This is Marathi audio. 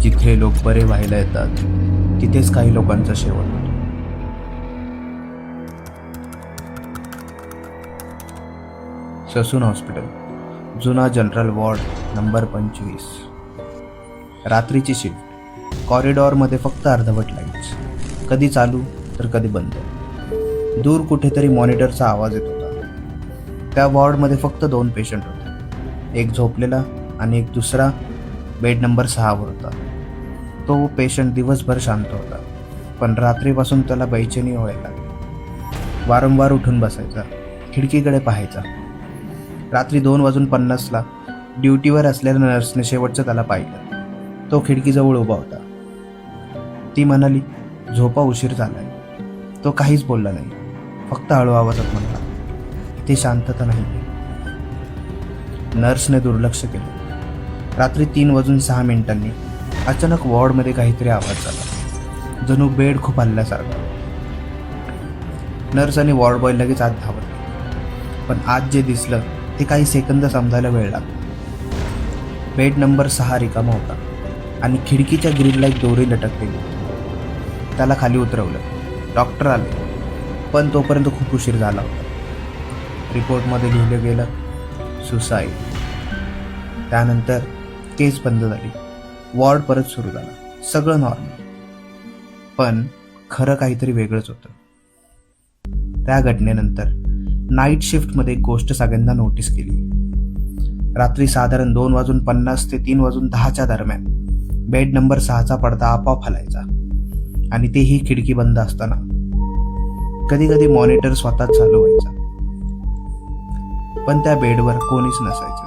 जिथे लोक बरे व्हायला येतात तिथेच काही लोकांचा शेवट होतो. ससून हॉस्पिटल, जुना जनरल वॉर्ड नंबर 25. रात्रीची शिफ्ट. कॉरिडॉरमध्ये फक्त अर्धवट लाईट्स, कधी चालू तर कधी बंद. दूर कुठेतरी मॉनिटरचा आवाज येत होता. त्या वॉर्डमध्ये फक्त 2 पेशंट होते, एक झोपलेला आणि एक दुसरा बेड नंबर 6 वर होता. तो पेशंट दिवसभर शांत होता, पण रात्रीपासून त्याला बेचैनी व्हायला लागली. वारंवार उठून बसायचा, खिडकीकडे पाहायचा. रात्री 2:50 ड्युटीवर असलेल्या नर्सने शेवटचं त्याला पाहिलं. तो खिडकीजवळ उभा होता. ती म्हणाली, झोपा उशीर झालाय. तो काहीच बोलला नाही, फक्त हळू आवाजात म्हणाला, इथे शांतता नाही. नर्सने दुर्लक्ष केलं. रात्री 3:06 अचानक वॉर्डमध्ये काहीतरी आवाज झाला, जणू बेड खूप हल्ल्यासारखा. नर्स आणि वॉर्ड बॉय लगेच आत धावत, पण आज जे दिसलं ते काही सेकंद समजायला वेळ लागला. बेड नंबर 6 रिकामा होता आणि खिडकीच्या ग्रिलला एक दोरी लटकलेली. त्याला खाली उतरवलं. डॉक्टर आले, पण तोपर्यंत खूप उशीर झाला होता. रिपोर्टमध्ये लिहिलं गेलं, सुसाईड. त्यानंतर केस बंद झाली. वॉर्ड परत सुरू झाला. सगळं नॉर्मल. पण खरं काहीतरी वेगळंच होतं. त्या घटनेनंतर नाईट शिफ्टमध्ये एक गोष्ट सगळ्यांना नोटीस केली. रात्री साधारण 2:50 ते 3:10 दरम्यान बेड नंबर 6चा पडदा आपोआप हलायचा, आणि तेही खिडकी बंद असताना. कधी कधी मॉनिटर स्वतःच चालू व्हायचा, पण त्या बेडवर कोणीच नसायचं.